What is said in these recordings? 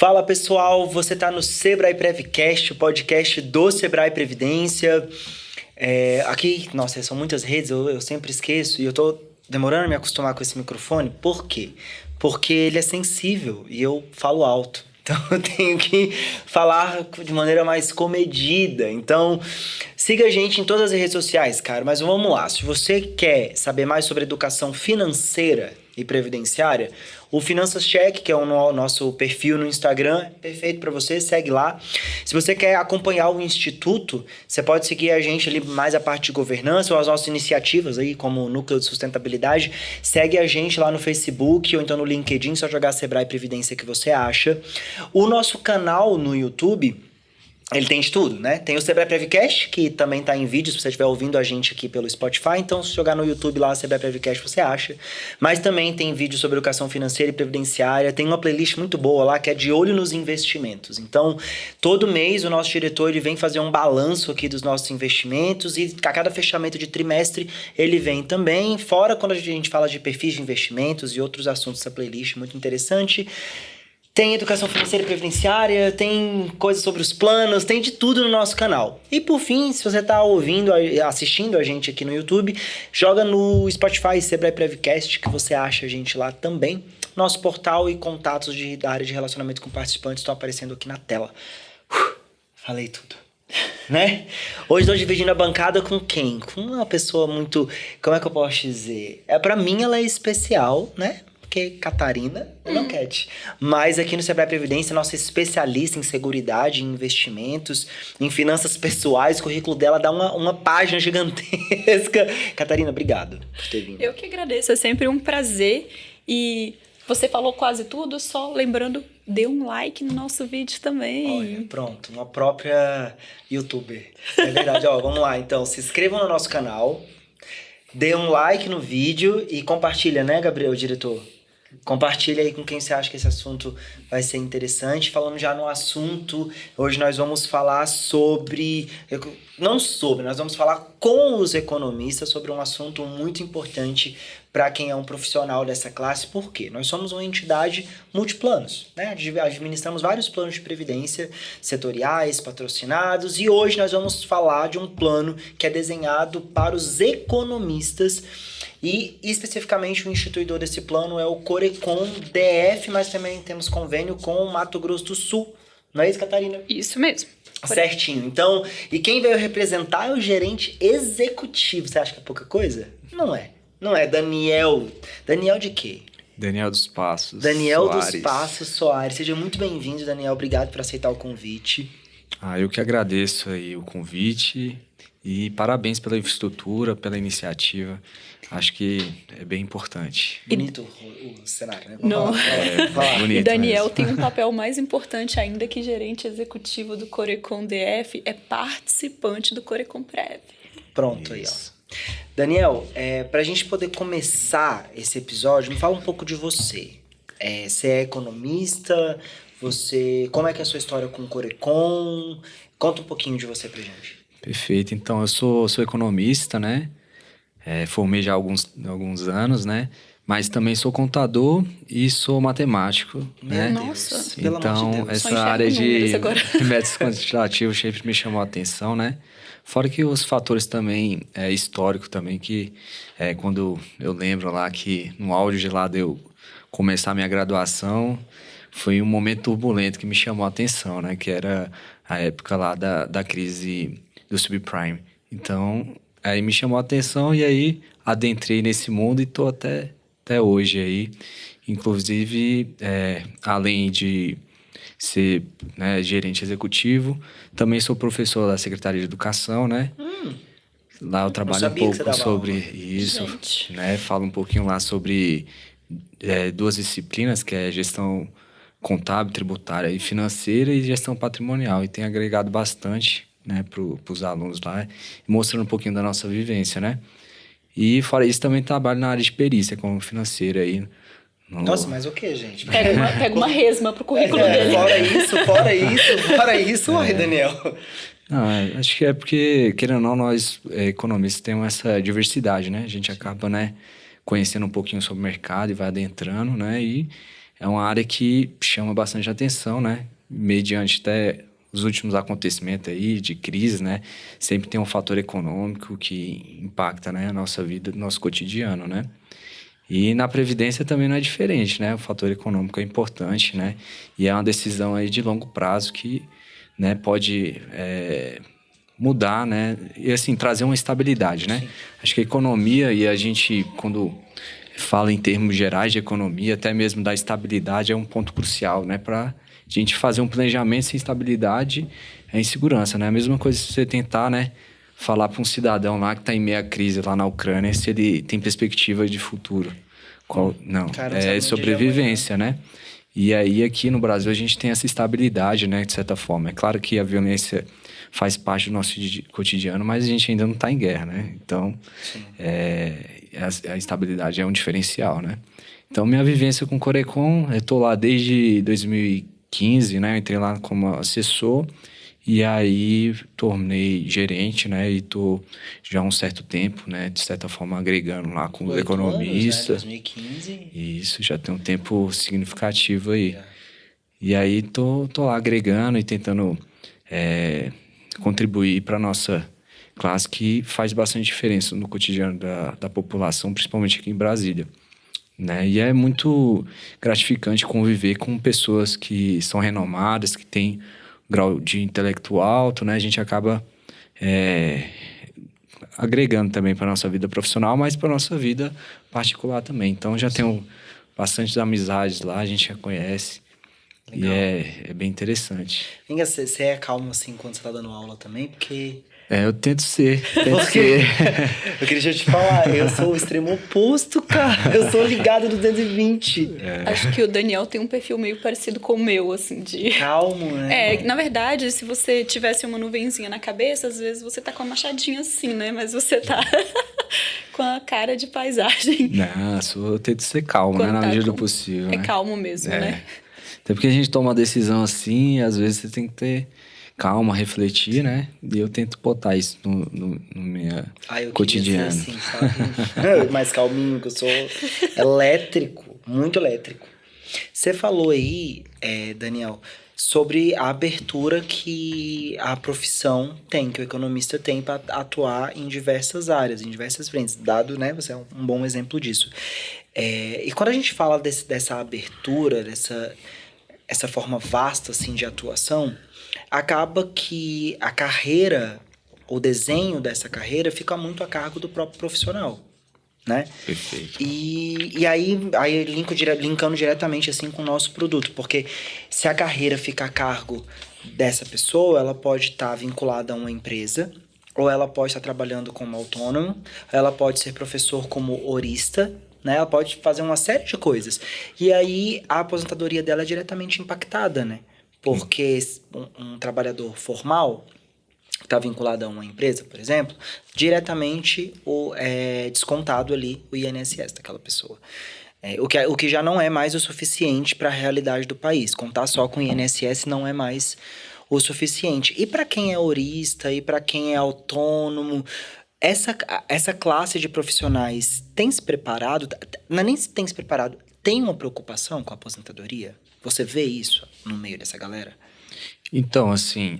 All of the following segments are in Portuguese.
Fala pessoal, você tá no Sebrae Prevcast, o podcast do Sebrae Previdência. Aqui, nossa, são muitas redes, eu sempre esqueço e eu tô demorando a me acostumar com esse microfone. Por quê? Porque ele é sensível e eu falo alto. Então eu tenho que falar de maneira mais comedida. Então siga a gente em todas as redes sociais, cara. Mas vamos lá, se você quer saber mais sobre educação financeira e previdenciária, o Finanças Check, que é o nosso perfil no Instagram, é perfeito para você, segue lá. Se você quer acompanhar o Instituto, você pode seguir a gente ali mais a parte de governança ou as nossas iniciativas aí, como o Núcleo de Sustentabilidade. Segue a gente lá no Facebook ou então no LinkedIn, só jogar Sebrae Previdência que você acha. O nosso canal no YouTube, ele tem de tudo, né? Tem o Sebrae Prevcast, que também tá em vídeo, se você estiver ouvindo a gente aqui pelo Spotify. Então, se jogar no YouTube lá, Sebrae Prevcast, você acha. Mas também tem vídeo sobre educação financeira e previdenciária. Tem uma playlist muito boa lá, que é de olho nos investimentos. Então, todo mês o nosso diretor ele vem fazer um balanço aqui dos nossos investimentos. E a cada fechamento de trimestre, ele vem também. Fora quando a gente fala de perfis de investimentos e outros assuntos dessa playlist, muito interessante. Tem educação financeira e previdenciária, tem coisas sobre os planos, tem de tudo no nosso canal. E por fim, se você está assistindo a gente aqui no YouTube, joga no Spotify Sebrae Prevcast, que você acha a gente lá também. Nosso portal e contatos da área de relacionamento com participantes estão aparecendo aqui na tela. Falei tudo. Né? Hoje estou dividindo a bancada com quem? Com uma pessoa muito... Como é que eu posso dizer? Pra mim ela é especial, né? Porque Catarina não quer. Mas aqui no Sebrae Previdência, nossa especialista em seguridade, em investimentos, em finanças pessoais, o currículo dela dá uma página gigantesca. Catarina, obrigado por ter vindo. Eu que agradeço, é sempre um prazer. E você falou quase tudo, só lembrando, dê um like no nosso vídeo também. Olha, pronto, uma própria youtuber. É verdade, vamos lá. Então, se inscrevam no nosso canal, dê um like no vídeo e compartilha, né, Gabriel, diretor? Compartilha aí com quem você acha que esse assunto vai ser interessante. Falando já no assunto, hoje nós vamos falar nós vamos falar com os economistas sobre um assunto muito importante para quem é um profissional dessa classe. Por quê? Nós somos uma entidade multiplanos, né? Administramos vários planos de previdência setoriais, patrocinados, e hoje nós vamos falar de um plano que é desenhado para os economistas. E, especificamente, o instituidor desse plano é o Corecon DF, mas também temos convênio com o Mato Grosso do Sul. Não é isso, Catarina? Isso mesmo. Certinho. Então, e quem veio representar é o gerente executivo. Você acha que é pouca coisa? Não é. Não é. Daniel. Daniel de quê? Daniel dos Passos Daniel Soares. dos Passos Soares. Seja muito bem-vindo, Daniel. Obrigado por aceitar o convite. Eu que agradeço aí o convite e parabéns pela infraestrutura, pela iniciativa. Acho que é bem importante. Bonito o cenário, né? Não. Bonito E Daniel mesmo. tem um papel mais importante ainda que gerente executivo do Corecon DF, é participante do Corecon Prev. Pronto, Isso. aí, ó. Daniel, pra gente poder começar esse episódio, me fala um pouco de você. Você é economista? Como é que é a sua história com o Corecon? Conta um pouquinho de você pra gente. Perfeito. Então, eu sou economista, né? Formei já há alguns anos, né? Mas também sou contador e sou matemático, né? Nossa. Pelo amor de Então, Deus. Só essa área enxergo números de agora. métodos quantitativos sempre me chamou a atenção, né? Fora que os fatores também históricos também, que quando eu lembro lá que no auge de lá de eu começar a minha graduação, foi um momento turbulento que me chamou a atenção, né? Que era a época lá da crise do subprime. Então, aí me chamou a atenção e aí adentrei nesse mundo e tô até hoje aí. Inclusive, além de ser, né, gerente executivo, também sou professor da Secretaria de Educação, né? Lá eu trabalho um pouco sobre isso, Gente. né? Falo um pouquinho lá sobre duas disciplinas, que é gestão contábil, tributária e financeira e gestão patrimonial. E tem agregado bastante, né, para os alunos lá, mostrando um pouquinho da nossa vivência, né? E fora isso, também trabalho na área de perícia, como financeira aí. Nossa, mas o que, gente? Pega uma resma pro currículo dele. Fora isso, oi, Daniel. Não, acho que é porque, querendo ou não, nós economistas temos essa diversidade, né? A gente acaba, né, conhecendo um pouquinho sobre o mercado e vai adentrando, né? E é uma área que chama bastante atenção, né? Mediante até os últimos acontecimentos aí de crise, né? Sempre tem um fator econômico que impacta, né, a nossa vida, nosso cotidiano, né? E na Previdência também não é diferente, né? O fator econômico é importante, né? E é uma decisão aí de longo prazo que, né, pode mudar, né? E assim, trazer uma estabilidade, né? Sim. Acho que a economia, e a gente, quando fala em termos gerais de economia, até mesmo da estabilidade, é um ponto crucial, né? Para a gente fazer um planejamento sem estabilidade é insegurança, né? A mesma coisa se você tentar, né, falar para um cidadão lá que está em meia crise lá na Ucrânia se ele tem perspectiva de futuro. Não, é sobrevivência, né? E aí aqui no Brasil a gente tem essa estabilidade, né, de certa forma. É claro que a violência faz parte do nosso cotidiano, mas a gente ainda não está em guerra, né? Então, a estabilidade é um diferencial, né? Então, minha vivência com o Corecon, eu estou lá desde 2015, né? Eu entrei lá como assessor e aí tornei gerente, né? E estou já há um certo tempo, né? De certa forma, agregando lá com o economista. Anos, né? 2015. Isso, já tem um tempo significativo aí. E aí tô lá agregando e tentando contribuir para a nossa classe, que faz bastante diferença no cotidiano da população, principalmente aqui em Brasília, né? E é muito gratificante conviver com pessoas que são renomadas, que têm grau de intelecto alto, né? A gente acaba agregando também para a nossa vida profissional, mas para a nossa vida particular também. Então, já tenho bastante amizades lá, a gente já conhece. Legal. E é bem interessante. Você é calmo assim quando você tá dando aula também? Porque... eu tento ser. Eu queria te falar, eu sou o extremo oposto, cara. Eu sou ligado no 220. Acho que o Daniel tem um perfil meio parecido com o meu, assim, de... Calmo, né? Na verdade, se você tivesse uma nuvenzinha na cabeça, às vezes você tá com a machadinha assim, né? Mas você tá com a cara de paisagem. Não, eu tento ser calmo, né? Na medida do possível. É calmo mesmo, né? Até porque a gente toma uma decisão assim, e às vezes você tem que ter calma, refletir, né? E eu tento botar isso no meu cotidiano. Assim, sabe? Mais calminho, que eu sou elétrico, muito elétrico. Você falou aí, Daniel, sobre a abertura que a profissão tem, que o economista tem para atuar em diversas áreas, em diversas frentes. Dado, né? Você é um bom exemplo disso. E quando a gente fala dessa abertura, essa forma vasta assim, de atuação, acaba que a carreira, o desenho dessa carreira fica muito a cargo do próprio profissional, né? Perfeito. E aí linkando diretamente assim com o nosso produto, porque se a carreira fica a cargo dessa pessoa, ela pode estar vinculada a uma empresa, ou ela pode estar trabalhando como autônomo, ela pode ser professor como horista, né? Ela pode fazer uma série de coisas. E aí a aposentadoria dela é diretamente impactada, né? Porque um trabalhador formal que está vinculado a uma empresa, por exemplo, diretamente é descontado ali o INSS daquela pessoa. O que já não é mais o suficiente para a realidade do país. Contar só com o INSS não é mais o suficiente. E para quem é horista, e para quem é autônomo, essa classe de profissionais tem se preparado? Não é nem se tem se preparado, tem uma preocupação com a aposentadoria? Você vê isso no meio dessa galera? Então, assim,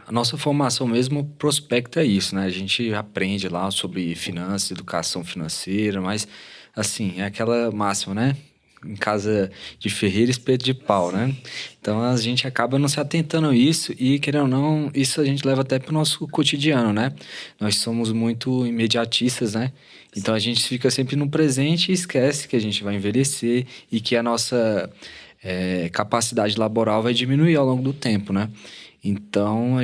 a nossa formação mesmo prospecta isso, né? A gente aprende lá sobre finanças, educação financeira, mas, assim, é aquela máxima, né? Em casa de ferreiro, espeto de pau, né? Então, a gente acaba não se atentando a isso e, querendo ou não, isso a gente leva até para o nosso cotidiano, né? Nós somos muito imediatistas, né? Então, a gente fica sempre no presente e esquece que a gente vai envelhecer e que a nossa capacidade laboral vai diminuir ao longo do tempo, né? Então,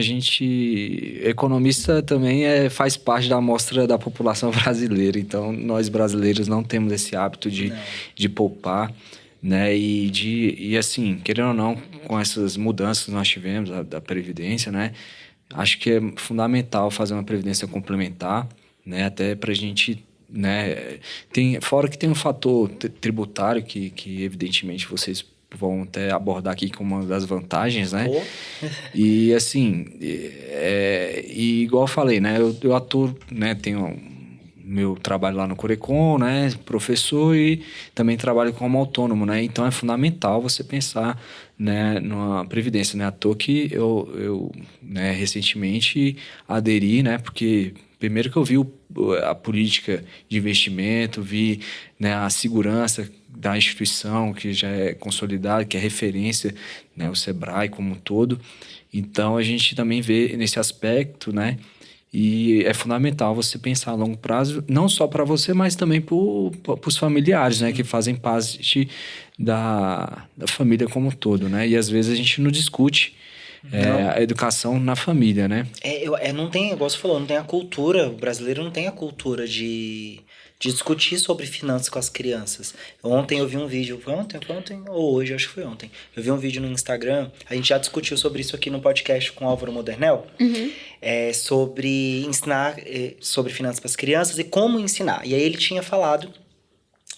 economista também faz parte da amostra da população brasileira. Então, nós brasileiros não temos esse hábito de poupar, né? E assim, querendo ou não, com essas mudanças que nós tivemos da Previdência, né? Acho que é fundamental fazer uma Previdência complementar, né? Até pra gente, né? Fora que tem um fator tributário que evidentemente vocês vão até abordar aqui como uma das vantagens, né? E assim, igual eu falei, né? Eu atuo, né? Tenho meu trabalho lá no Corecon, né? Professor e também trabalho como autônomo, né? Então é fundamental você pensar, né, numa previdência, né? À toa que eu né, recentemente aderi, né? Porque primeiro que eu vi a política de investimento, vi, né, a segurança da instituição que já é consolidada, que é referência, né? O Sebrae como um todo. Então a gente também vê nesse aspecto, né? E é fundamental você pensar a longo prazo, não só para você, mas também para os familiares, né? Que fazem parte da família como um todo, né? E às vezes a gente não discute a educação na família, né? Não tem, igual você falou, não tem a cultura, o brasileiro não tem a cultura de discutir sobre finanças com as crianças. Ontem eu vi um vídeo, foi ontem ou hoje, acho que foi ontem. Eu vi um vídeo no Instagram, a gente já discutiu sobre isso aqui no podcast com o Álvaro Modernel, sobre ensinar sobre finanças para as crianças e como ensinar. E aí ele tinha falado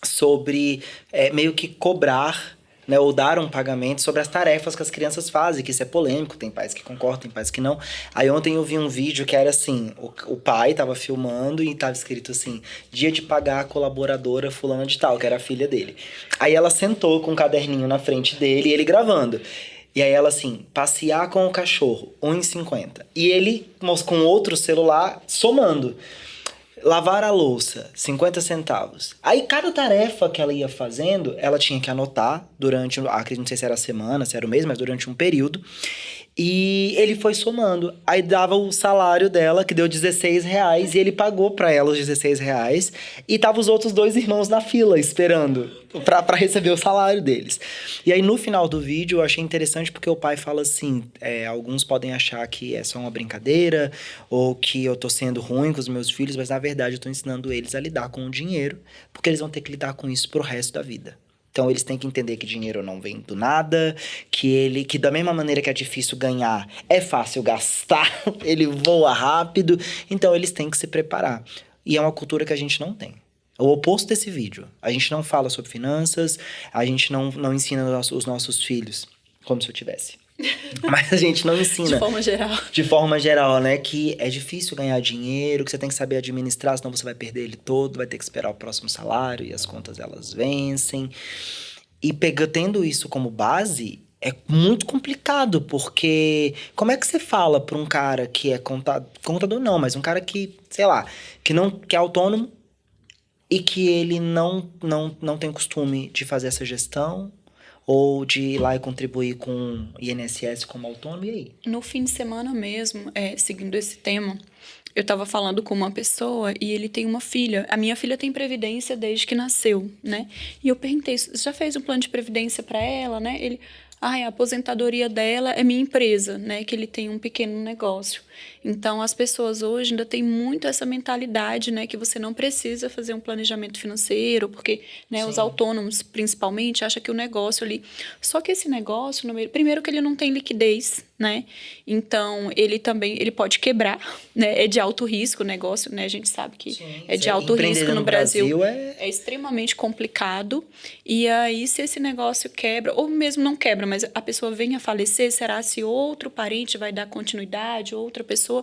sobre meio que cobrar, né, ou dar um pagamento sobre as tarefas que as crianças fazem, que isso é polêmico, tem pais que concordam, tem pais que não. Aí ontem eu vi um vídeo que era assim, o pai tava filmando e tava escrito assim, dia de pagar a colaboradora fulana de tal, que era a filha dele. Aí ela sentou com um caderninho na frente dele e ele gravando. E aí ela assim, passear com o cachorro, R$1,50. E ele, com outro celular, somando. Lavar a louça, 50 centavos. Aí, cada tarefa que ela ia fazendo, ela tinha que anotar durante, não sei se era a semana, se era o mês, mas durante um período. E ele foi somando. Aí dava o salário dela, que deu R$16, e ele pagou pra ela os R$16. E tava os outros 2 irmãos na fila, esperando pra receber o salário deles. E aí, no final do vídeo, eu achei interessante porque o pai fala assim, alguns podem achar que é só uma brincadeira, ou que eu tô sendo ruim com os meus filhos, mas na verdade eu tô ensinando eles a lidar com o dinheiro, porque eles vão ter que lidar com isso pro resto da vida. Então, eles têm que entender que dinheiro não vem do nada, que da mesma maneira que é difícil ganhar, é fácil gastar, ele voa rápido. Então, eles têm que se preparar. E é uma cultura que a gente não tem. É o oposto desse vídeo. A gente não fala sobre finanças, a gente não ensina os nossos filhos, como se eu tivesse. Mas a gente não ensina. De forma geral. De forma geral, né? Que é difícil ganhar dinheiro, que você tem que saber administrar, senão você vai perder ele todo, vai ter que esperar o próximo salário e as contas elas vencem. E tendo isso como base, é muito complicado, porque como é que você fala para um cara que é contador não, mas um cara que, sei lá, que é autônomo e que ele não tem costume de fazer essa gestão, ou de ir lá e contribuir com o INSS como autônomo, e aí? No fim de semana mesmo, seguindo esse tema, eu estava falando com uma pessoa e ele tem uma filha. A minha filha tem previdência desde que nasceu, né? E eu perguntei, você já fez um plano de previdência para ela, né? Ele, a aposentadoria dela é minha empresa, né? Que ele tem um pequeno negócio. Então, as pessoas hoje ainda têm muito essa mentalidade, né? Que você não precisa fazer um planejamento financeiro, porque, né, os autônomos, principalmente, acham que o negócio ali... Só que esse negócio, primeiro que ele não tem liquidez, né? Então, ele pode quebrar, né? É de alto risco o negócio, né? A gente sabe que é de alto risco no Brasil. É extremamente complicado. E aí, se esse negócio quebra, ou mesmo não quebra, mas a pessoa vem a falecer, será se outro parente vai dar continuidade, outra pessoa?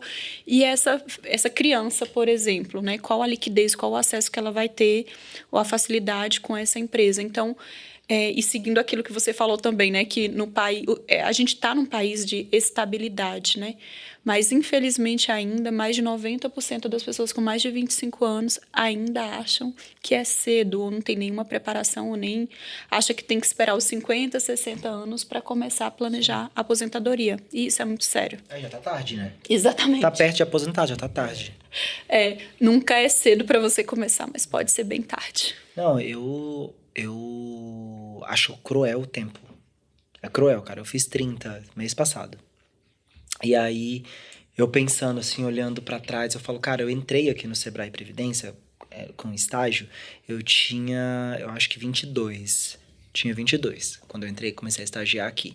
E essa criança, por exemplo, né? Qual a liquidez, qual o acesso que ela vai ter, ou a facilidade com essa empresa? Então, e seguindo aquilo que você falou também, né? Que no país, a gente está num país de estabilidade, né? Mas, infelizmente, ainda mais de 90% das pessoas com mais de 25 anos ainda acham que é cedo, ou não tem nenhuma preparação, ou nem acha que tem que esperar os 50, 60 anos para começar a planejar a aposentadoria. E isso é muito sério. Já tá tarde, né? Exatamente. Tá perto de aposentar, já tá tarde. Nunca é cedo para você começar, mas pode ser bem tarde. Não, eu acho cruel o tempo. É cruel, cara. Eu fiz 30 mês passado. E aí, eu pensando assim, olhando pra trás, eu falo, cara, eu entrei aqui no Sebrae Previdência com estágio, eu acho que 22. Tinha 22, quando eu entrei, comecei a estagiar aqui.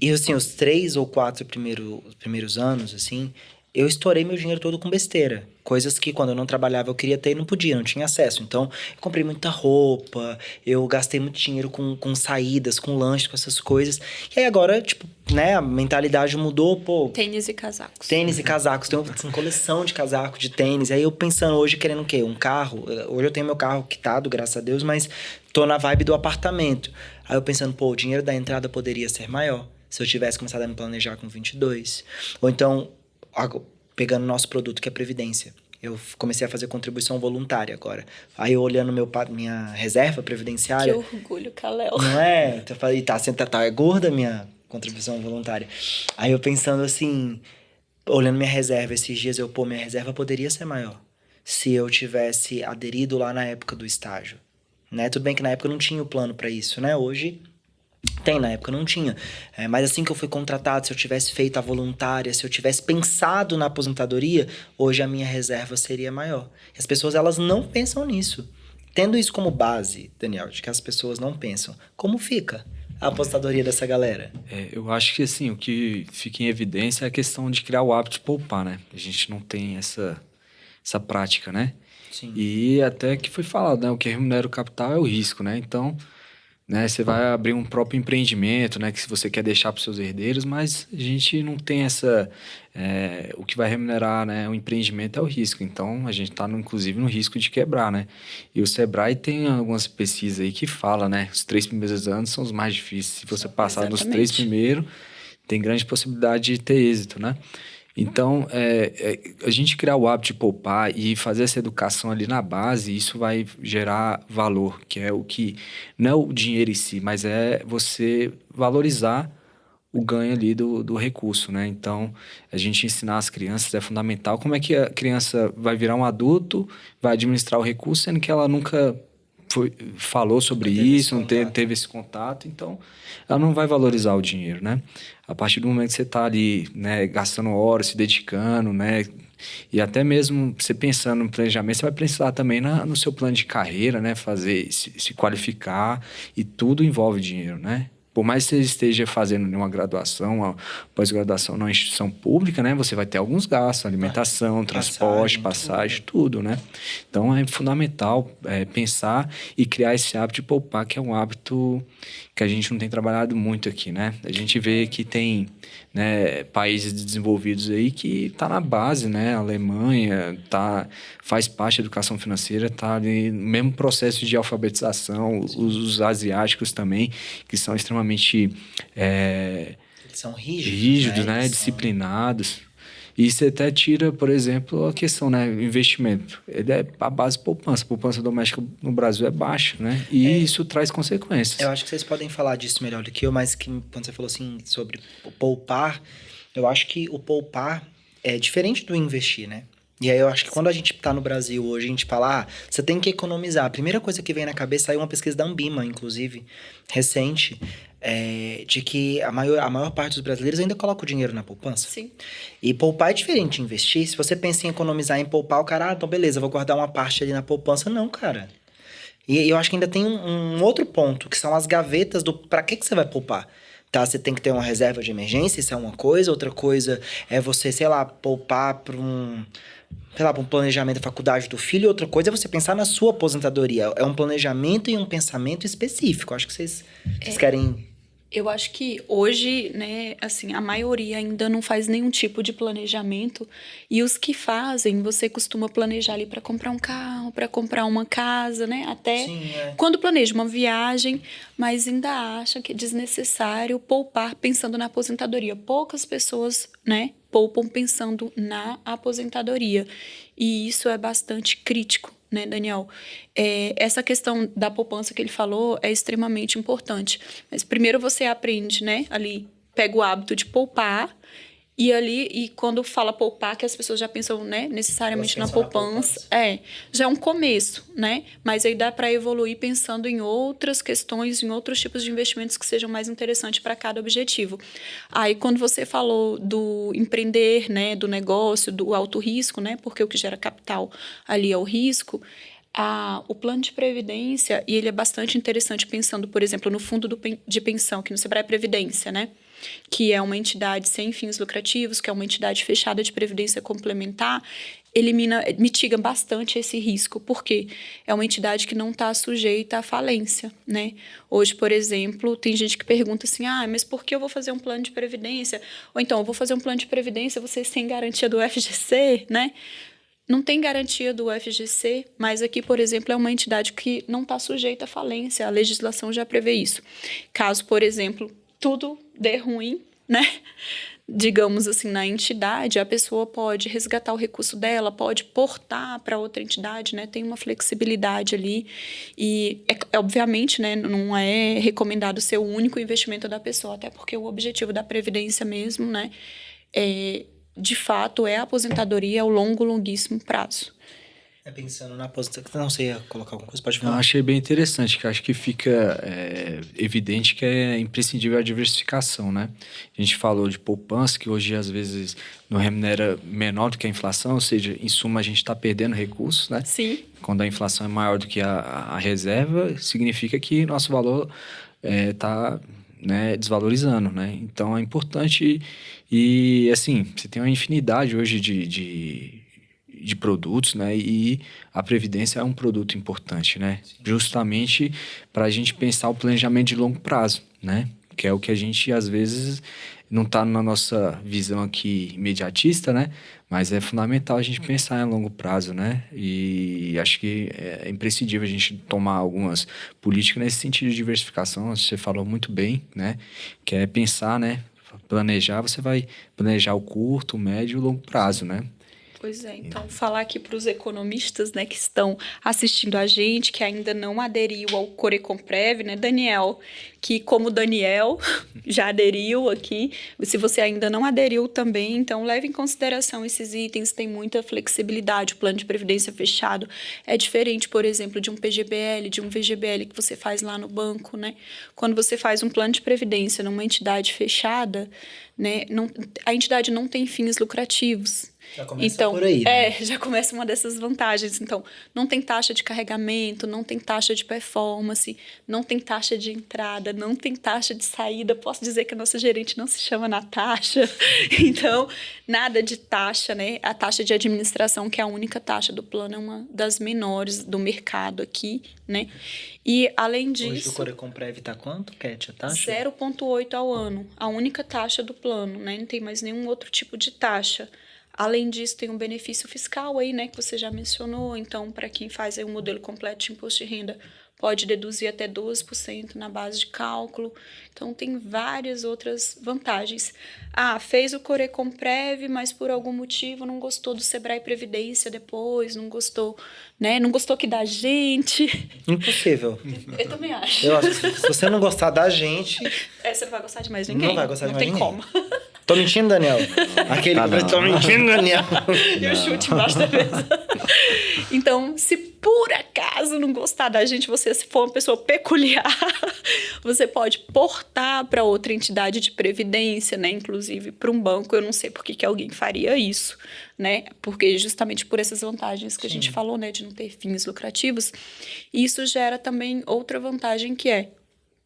E assim, os 3 ou 4 primeiros anos, assim, eu estourei meu dinheiro todo com besteira. Coisas que quando eu não trabalhava eu queria ter e não podia, não tinha acesso. Então, eu comprei muita roupa, eu gastei muito dinheiro com saídas, com lanche, com essas coisas. E aí agora, tipo, né, a mentalidade mudou, pô. Tênis e casacos. Tênis e casacos, tenho uma coleção de casaco, de tênis. Aí eu pensando hoje, querendo o quê? Um carro. Hoje eu tenho meu carro quitado, graças a Deus, mas tô na vibe do apartamento. Aí eu pensando, pô, o dinheiro da entrada poderia ser maior se eu tivesse começado a me planejar com 22. Ou então, pegando o nosso produto, que é Previdência. Eu comecei a fazer contribuição voluntária agora. Aí eu olhando minha reserva previdenciária... Que orgulho, Kalel. Não é? E é gorda a minha contribuição voluntária. Aí eu pensando assim, olhando minha reserva esses dias, minha reserva poderia ser maior se eu tivesse aderido lá na época do estágio. Né? Tudo bem que na época eu não tinha o plano para isso, né? Hoje... Tem, na época não tinha. Mas assim que eu fui contratado, se eu tivesse feito a voluntária, se eu tivesse pensado na aposentadoria, hoje a minha reserva seria maior. E as pessoas, elas não pensam nisso. Tendo isso como base, Daniel, de que as pessoas não pensam, como fica a aposentadoria dessa galera? Eu acho que, assim, o que fica em evidência é a questão de criar o hábito de poupar, né? A gente não tem essa prática, né? Sim. E até que foi falado, né? O que remunera o capital é o risco, né? Então... né, você vai abrir um próprio empreendimento, né, que se você quer deixar para os seus herdeiros, mas a gente não tem o que vai remunerar, né, o empreendimento é o risco. Então, a gente está, inclusive, no risco de quebrar, né? E o Sebrae tem algumas pesquisas aí que falam, né, os 3 primeiros anos são os mais difíceis. Se você passar nos 3 primeiros, tem grande possibilidade de ter êxito, né? Então, a gente criar o hábito de poupar e fazer essa educação ali na base, isso vai gerar valor, que é o que... não é o dinheiro em si, mas é você valorizar o ganho ali do recurso, né? Então, a gente ensinar as crianças é fundamental. Como é que a criança vai virar um adulto, vai administrar o recurso, sendo que ela nunca... falou sobre isso, não teve esse contato, então ela não vai valorizar o dinheiro, né? A partir do momento que você está ali, né, gastando horas, se dedicando, né, e até mesmo você pensando no planejamento, você vai pensar também no seu plano de carreira, né, se qualificar, e tudo envolve dinheiro, né? Por mais que você esteja fazendo uma graduação, uma pós-graduação numa instituição pública, né? Você vai ter alguns gastos, alimentação, transporte, passagem, tudo, né? Então, é fundamental pensar e criar esse hábito de poupar, que é um hábito que a gente não tem trabalhado muito aqui, né? A gente vê que tem, né, países desenvolvidos aí que está na base, né? A Alemanha faz parte da educação financeira, está ali no mesmo processo de alfabetização, os asiáticos também, que são extremamente eles são rígidos, né? Disciplinados. E isso até tira, por exemplo, a questão, né? O investimento. Ele é a base poupança. A poupança doméstica no Brasil é baixa, né? E isso traz consequências. Eu acho que vocês podem falar disso melhor do que eu, mas que quando você falou assim sobre poupar, eu acho que o poupar é diferente do investir, né? E aí eu acho que quando a gente tá no Brasil hoje, a gente fala, você tem que economizar. A primeira coisa que vem na cabeça, saiu uma pesquisa da Ambima, inclusive, recente, de que a maior parte dos brasileiros ainda coloca o dinheiro na poupança. Sim. E poupar é diferente de investir. Se você pensa em economizar, em poupar, o cara, então beleza, vou guardar uma parte ali na poupança. Não, cara. E eu acho que ainda tem um outro ponto, que são as gavetas do pra que você vai poupar. Tá, você tem que ter uma reserva de emergência, isso é uma coisa. Outra coisa é você, sei lá, poupar para um planejamento da faculdade do filho. Outra coisa é você pensar na sua aposentadoria. É um planejamento e um pensamento específico. Acho que vocês querem... Eu acho que hoje, né, assim, a maioria ainda não faz nenhum tipo de planejamento. E os que fazem, você costuma planejar ali para comprar um carro, para comprar uma casa, né? Até quando planeja uma viagem, mas ainda acha que é desnecessário poupar pensando na aposentadoria. Poucas pessoas, né, poupam pensando na aposentadoria. E isso é bastante crítico, né, Daniel? Essa questão da poupança que ele falou é extremamente importante. Mas primeiro você aprende, né, ali, pega o hábito de poupar, e quando fala poupar, que as pessoas já pensam, né, necessariamente na poupança. Já é um começo, né? Mas aí dá para evoluir pensando em outras questões, em outros tipos de investimentos que sejam mais interessantes para cada objetivo. Aí quando você falou do empreender, né, do negócio, do alto risco, né, porque o que gera capital ali é o risco, o plano de previdência, e ele é bastante interessante pensando, por exemplo, no fundo de pensão, que no Sebrae Previdência, né? que é uma entidade sem fins lucrativos, que é uma entidade fechada de previdência complementar, mitiga bastante esse risco, porque é uma entidade que não está sujeita à falência, né? Hoje, por exemplo, tem gente que pergunta assim, mas por que eu vou fazer um plano de previdência? Ou então, eu vou fazer um plano de previdência, vocês têm garantia do FGC, né? Não tem garantia do FGC, mas aqui, por exemplo, é uma entidade que não está sujeita à falência, a legislação já prevê isso. Caso, por exemplo, tudo dê ruim, né? Digamos assim, na entidade, a pessoa pode resgatar o recurso dela, pode portar para outra entidade, né? Tem uma flexibilidade ali e, obviamente, né, não é recomendado ser o único investimento da pessoa, até porque o objetivo da Previdência mesmo, né, de fato, é a aposentadoria ao longuíssimo prazo. Pensando na aposentadoria, não sei colocar alguma coisa, pode falar. Eu achei bem interessante, que acho que fica evidente que é imprescindível a diversificação, né? A gente falou de poupança, que hoje às vezes não remunera menor do que a inflação, ou seja, em suma a gente está perdendo recursos, né? Sim. Quando a inflação é maior do que a reserva, significa que nosso valor está desvalorizando, né? Então é importante e assim, você tem uma infinidade hoje de produtos, né? E a Previdência é um produto importante, né? Sim. Justamente para a gente pensar o planejamento de longo prazo, né? Que é o que a gente, às vezes, não está na nossa visão aqui imediatista, né? Mas é fundamental a gente pensar em longo prazo, né? E acho que é imprescindível a gente tomar algumas políticas nesse sentido de diversificação. Você falou muito bem, né? Que é pensar, né? Planejar, você vai planejar o curto, o médio e o longo prazo, né? Pois é, então falar aqui para os economistas, né, que estão assistindo a gente, que ainda não aderiu ao Corecomprev, né, Daniel, que como o Daniel já aderiu aqui, se você ainda não aderiu também, então leve em consideração esses itens, tem muita flexibilidade, o plano de previdência fechado é diferente, por exemplo, de um PGBL, de um VGBL que você faz lá no banco, né, quando você faz um plano de previdência numa entidade fechada, né, a entidade não tem fins lucrativos. Já começa por aí, né? Já começa uma dessas vantagens. Então, não tem taxa de carregamento, não tem taxa de performance, não tem taxa de entrada, não tem taxa de saída. Posso dizer que a nossa gerente não se chama Natasha. Então, nada de taxa, né? A taxa de administração, que é a única taxa do plano, é uma das menores do mercado aqui, né? E, além disso... Hoje o Corecomprev tá quanto, Cat, a taxa? 0,8 ao ano. A única taxa do plano, né? Não tem mais nenhum outro tipo de taxa. Além disso, tem um benefício fiscal aí, né, que você já mencionou. Então, para quem faz aí um modelo completo de imposto de renda, pode deduzir até 12% na base de cálculo. Então, tem várias outras vantagens. Fez o Corecomprev, mas por algum motivo não gostou do Sebrae Previdência depois, não gostou, né? Não gostou que da gente. Impossível. Eu também acho. Eu acho que se você não gostar da gente... Você não vai gostar de mais ninguém. Não vai gostar de mais ninguém. Não tem como. Tô mentindo, Daniel? Tô mentindo, Daniel? E o chute embaixo da mesa. Então, se por acaso não gostar da gente, se for uma pessoa peculiar, você pode portar para outra entidade de previdência, né? Inclusive para um banco. Eu não sei por que alguém faria isso, né? Porque justamente por essas vantagens que a gente falou, né? De não ter fins lucrativos. Isso gera também outra vantagem que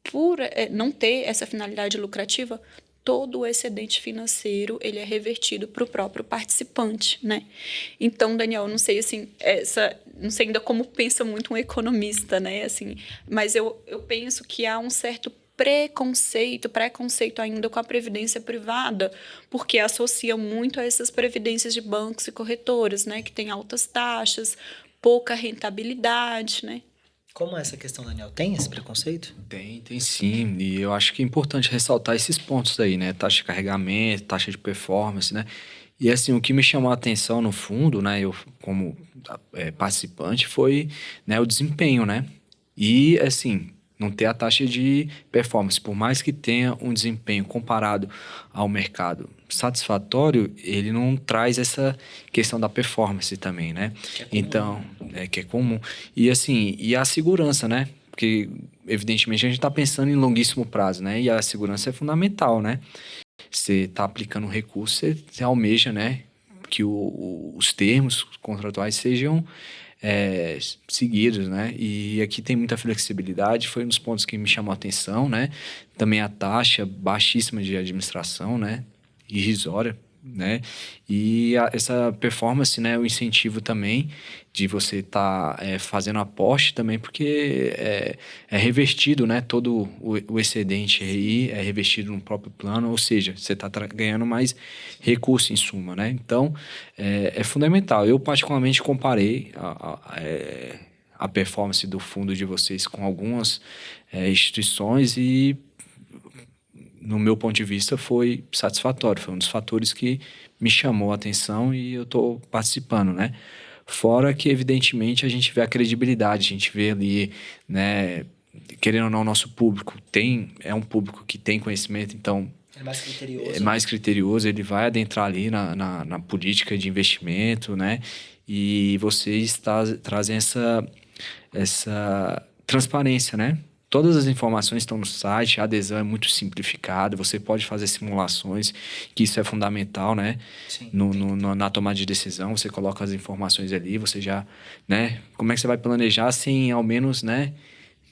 por não ter essa finalidade lucrativa, todo o excedente financeiro ele é revertido para o próprio participante, né? Então, Daniel, não sei assim, não sei ainda como pensa muito um economista, né? Assim, mas eu penso que há um certo preconceito ainda com a previdência privada, porque associa muito a essas previdências de bancos e corretoras, né? Que tem altas taxas, pouca rentabilidade, né? Como é essa questão, Daniel? Tem esse preconceito? Tem sim. E eu acho que é importante ressaltar esses pontos aí, né? Taxa de carregamento, taxa de performance, né? E assim, o que me chamou a atenção no fundo, né? Eu como participante foi, né, o desempenho, né? E assim, não ter a taxa de performance. Por mais que tenha um desempenho comparado ao mercado satisfatório, ele não traz essa questão da performance também, né? Que é comum. Então, que é comum. E assim, e a segurança, né? Porque, evidentemente, a gente está pensando em longuíssimo prazo, né? E a segurança é fundamental, né? Você está aplicando um recurso, você almeja, né? Que os termos contratuais sejam seguidos, né? E aqui tem muita flexibilidade, foi um dos pontos que me chamou a atenção, né? Também a taxa baixíssima de administração, né? Irrisória, né? E essa performance, né? O incentivo também de você estar fazendo aporte também, porque é revestido, né? Todo o excedente aí é revestido no próprio plano, ou seja, você está ganhando mais recurso em suma, né? Então, é fundamental. Eu, particularmente, comparei a performance do fundo de vocês com algumas instituições e, no meu ponto de vista, foi satisfatório. Foi um dos fatores que me chamou a atenção e eu estou participando, né? Fora que, evidentemente, a gente vê a credibilidade, a gente vê ali, né? Querendo ou não, o nosso público é um público que tem conhecimento, então É mais criterioso. é mais criterioso, ele vai adentrar ali na política de investimento, né? E vocês trazem essa transparência, né? Todas as informações estão no site, a adesão é muito simplificada, você pode fazer simulações, que isso é fundamental, né? Sim. Na tomada de decisão, você coloca as informações ali, você já, né? Como é que você vai planejar sem, ao menos, né?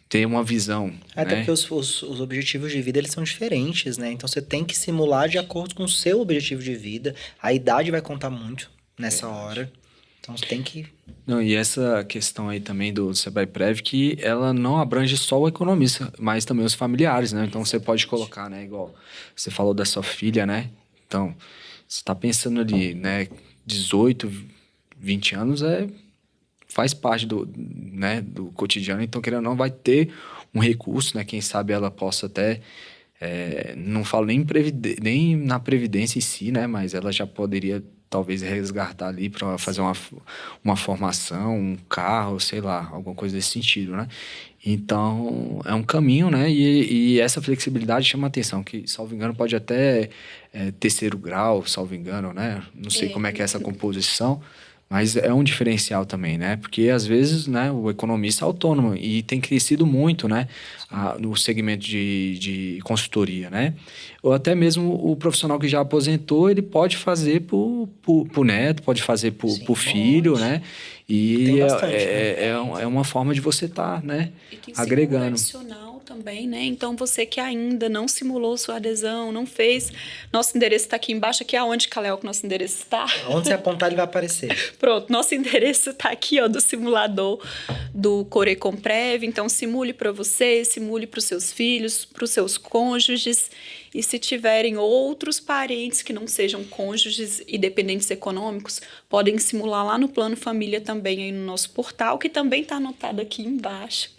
Ter uma visão, Até né? porque os objetivos de vida, eles são diferentes, né? Então, você tem que simular de acordo com o seu objetivo de vida. A idade vai contar muito nessa hora. Então, você tem que... Não, e essa questão aí também do Sebrae-Prev, que ela não abrange só o economista, mas também os familiares, né? Então, você pode colocar, né? Igual você falou da sua filha, né? Então, você está pensando ali, né? 18, 20 anos faz parte né, do cotidiano. Então, querendo ou não, vai ter um recurso, né? Quem sabe ela possa até... não falo nem na previdência em si, né? Mas ela já poderia talvez resgatar ali para fazer uma formação, um carro, sei lá, alguma coisa desse sentido, né? Então, é um caminho, né? E essa flexibilidade chama a atenção, que, salvo engano, pode até terceiro grau, salvo engano, né? Não sei como é que é essa composição, mas é um diferencial também, né? Porque, às vezes, né, o economista é autônomo e tem crescido muito, né? No segmento de consultoria, né? Ou até mesmo o profissional que já aposentou, ele pode fazer pro neto, pode fazer pro filho, né? E Tem bastante, né? é uma forma de você estar, né? E tem Agregando. seguro adicional também, né? Então, você que ainda não simulou sua adesão, não fez, nosso endereço está aqui embaixo. Aqui é onde, Kalel, que nosso endereço está? Onde você apontar, ele vai aparecer. Pronto, nosso endereço está aqui, ó, do simulador do Corecomprev. Então, simule para você, simule para os seus filhos, para os seus cônjuges. E se tiverem outros parentes que não sejam cônjuges e dependentes econômicos, podem simular lá no Plano Família também, aí no nosso portal, que também está anotado aqui embaixo.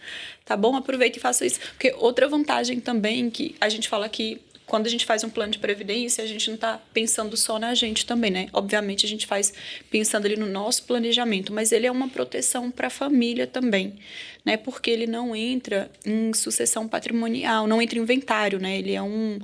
Tá bom? Aproveita e faça isso. Porque outra vantagem também que a gente fala que quando a gente faz um plano de previdência, a gente não está pensando só na gente também, né? Obviamente, a gente faz pensando ali no nosso planejamento, mas ele é uma proteção para a família também, né? Porque ele não entra em sucessão patrimonial, não entra em inventário, né? Ele é um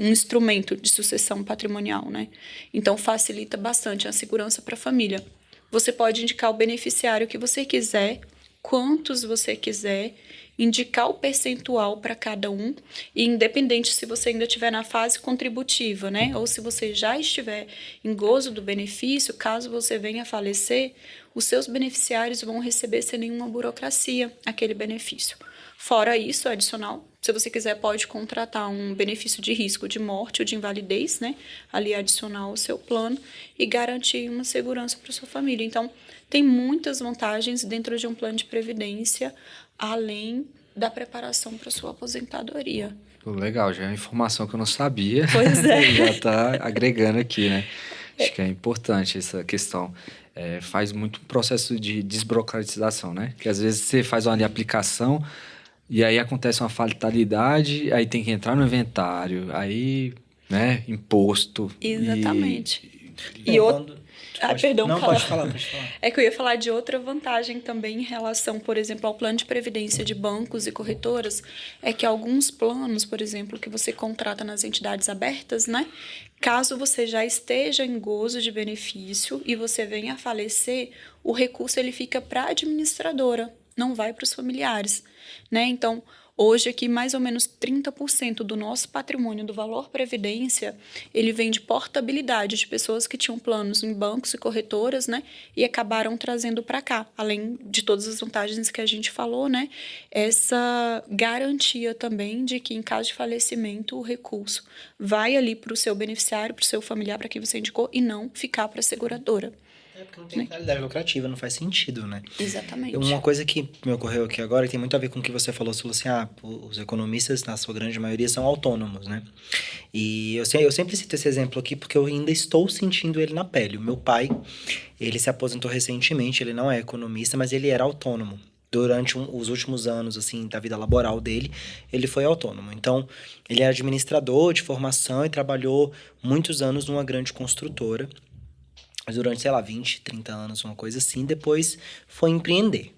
instrumento de sucessão patrimonial, né? Então, facilita bastante a segurança para a família. Você pode indicar o beneficiário que você quiser, quantos você quiser, indicar o percentual para cada um, e independente se você ainda estiver na fase contributiva, né? Ou se você já estiver em gozo do benefício, caso você venha a falecer, os seus beneficiários vão receber sem nenhuma burocracia aquele benefício. Fora isso, adicional, se você quiser, pode contratar um benefício de risco de morte ou de invalidez, né? Ali adicional ao seu plano e garantir uma segurança para sua família. Então, tem muitas vantagens dentro de um plano de previdência, além da preparação para sua aposentadoria. Legal, já é uma informação que eu não sabia. Pois é. Já está agregando aqui, né? Acho que é importante essa questão. Faz muito processo de desburocratização, né? Que às vezes você faz uma aplicação e aí acontece uma fatalidade, aí tem que entrar no inventário, aí, né, imposto. Exatamente. Perdão, Não, pode falar. É que eu ia falar de outra vantagem também em relação, por exemplo, ao plano de previdência de bancos e corretoras, é que alguns planos, por exemplo, que você contrata nas entidades abertas, né? Caso você já esteja em gozo de benefício e você venha a falecer, o recurso ele fica para a administradora. não vai para os familiares, né? Então, hoje aqui, mais ou menos 30% do nosso patrimônio, do valor previdência, ele vem de portabilidade de pessoas que tinham planos em bancos e corretoras, né? E acabaram trazendo para cá, além de todas as vantagens que a gente falou, né? Essa garantia também de que, em caso de falecimento, o recurso vai ali para o seu beneficiário, para o seu familiar, para quem você indicou, e não ficar para a seguradora. Porque não tem finalidade lucrativa, não faz sentido, né? Exatamente. Uma coisa que me ocorreu aqui agora, que tem muito a ver com o que você falou assim, os economistas, na sua grande maioria, são autônomos, né? E eu sempre cito esse exemplo aqui porque eu ainda estou sentindo ele na pele. O meu pai, ele se aposentou recentemente, ele não é economista, mas ele era autônomo. Durante os últimos anos, assim, da vida laboral dele, ele foi autônomo. Então, ele é administrador de formação e trabalhou muitos anos numa grande construtora. Durante, sei lá, 20, 30 anos, uma coisa assim. Depois foi empreender.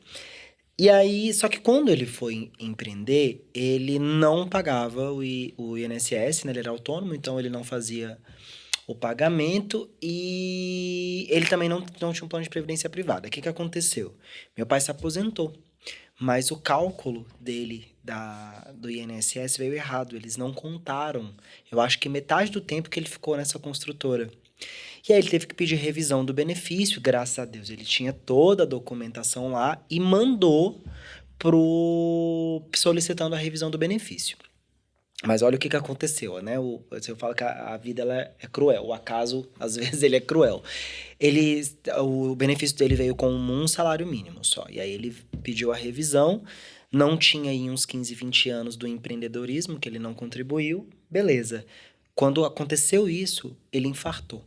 E aí, só que quando ele foi empreender, ele não pagava o INSS, né? Ele era autônomo, então ele não fazia o pagamento e ele também não tinha um plano de previdência privada. O que aconteceu? Meu pai se aposentou, mas o cálculo dele do INSS veio errado. Eles não contaram. Eu acho que metade do tempo que ele ficou nessa construtora. E aí ele teve que pedir revisão do benefício, graças a Deus. Ele tinha toda a documentação lá e mandou solicitando a revisão do benefício. Mas olha o que aconteceu, né? Eu falo que a vida ela é cruel. O acaso, às vezes, ele é cruel. O benefício dele veio com um salário mínimo só. E aí ele pediu a revisão. Não tinha aí uns 15, 20 anos do empreendedorismo, que ele não contribuiu. Beleza. Quando aconteceu isso, ele infartou.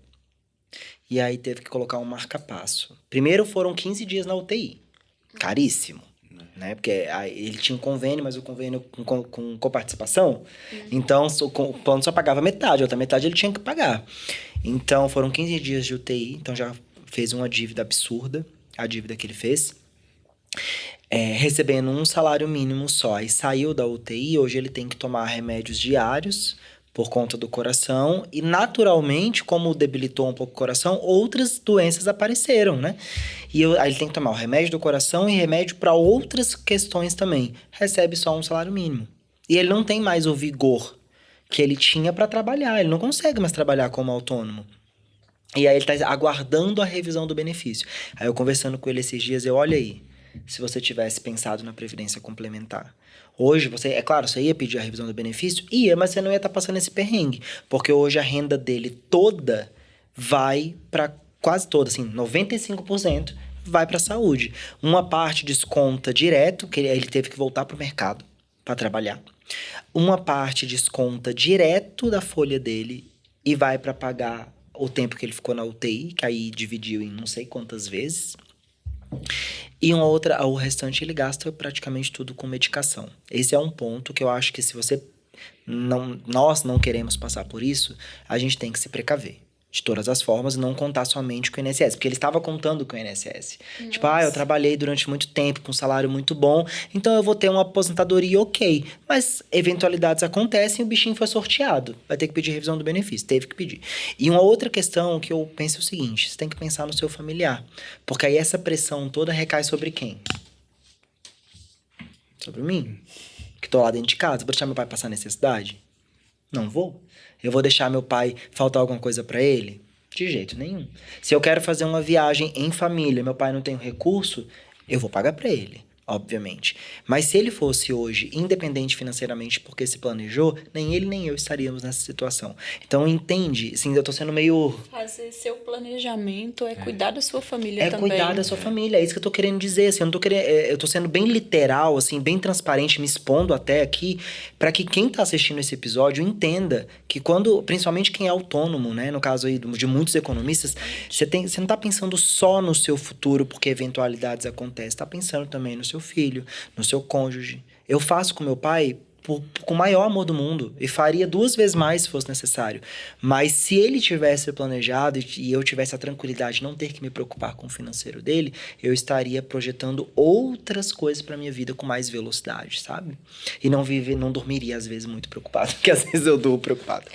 E aí teve que colocar um marca-passo. Primeiro foram 15 dias na UTI. Caríssimo. Né? Porque ele tinha um convênio, mas o convênio com coparticipação. Então, o plano só pagava metade. A outra metade ele tinha que pagar. Então, foram 15 dias de UTI. Então, já fez uma dívida absurda. A dívida que ele fez. Recebendo um salário mínimo só. E saiu da UTI. Hoje ele tem que tomar remédios diários por conta do coração, e naturalmente, como debilitou um pouco o coração, outras doenças apareceram, né? Aí ele tem que tomar o remédio do coração e remédio para outras questões também. Recebe só um salário mínimo. E ele não tem mais o vigor que ele tinha para trabalhar, ele não consegue mais trabalhar como autônomo. E aí ele está aguardando a revisão do benefício. Aí eu conversando com ele esses dias, olha aí, se você tivesse pensado na previdência complementar. Hoje, é claro, você ia pedir a revisão do benefício? Ia, mas você não ia estar passando esse perrengue. Porque hoje a renda dele toda vai para quase toda, assim, 95% vai para a saúde. Uma parte desconta direto, que ele teve que voltar para o mercado para trabalhar. Uma parte desconta direto da folha dele e vai para pagar o tempo que ele ficou na UTI, que aí dividiu em não sei quantas vezes. E o restante ele gasta praticamente tudo com medicação. Esse é um ponto que eu acho que se nós não queremos passar por isso, a gente tem que se precaver. De todas as formas, não contar somente com o INSS. Porque ele estava contando com o INSS. Nossa. Tipo, eu trabalhei durante muito tempo com um salário muito bom, então eu vou ter uma aposentadoria ok. Mas eventualidades acontecem e o bichinho foi sorteado. Vai ter que pedir revisão do benefício. Teve que pedir. E uma outra questão que eu penso é o seguinte, você tem que pensar no seu familiar. Porque aí essa pressão toda recai sobre quem? Sobre mim. Que tô lá dentro de casa. Vou deixar meu pai passar necessidade? Não vou. Eu vou deixar meu pai faltar alguma coisa para ele? De jeito nenhum. Se eu quero fazer uma viagem em família, meu pai não tem recurso, eu vou pagar para ele, obviamente. Mas se ele fosse hoje independente financeiramente porque se planejou, nem ele nem eu estaríamos nessa situação. Então, entende? Assim, eu tô sendo meio... Fazer seu planejamento cuidar da sua família também. Cuidar da sua família, é isso que eu tô querendo dizer. Assim, eu tô sendo bem literal, assim, bem transparente, me expondo até aqui, para que quem tá assistindo esse episódio entenda que principalmente quem é autônomo, né, no caso aí de muitos economistas, você não tá pensando só no seu futuro porque eventualidades acontecem, tá pensando também no seu filho, no seu cônjuge. Eu faço com meu pai com o maior amor do mundo e faria 2 vezes mais se fosse necessário. Mas se ele tivesse planejado e eu tivesse a tranquilidade de não ter que me preocupar com o financeiro dele, eu estaria projetando outras coisas para minha vida com mais velocidade, sabe? E não dormiria às vezes muito preocupado, porque às vezes eu durmo preocupado.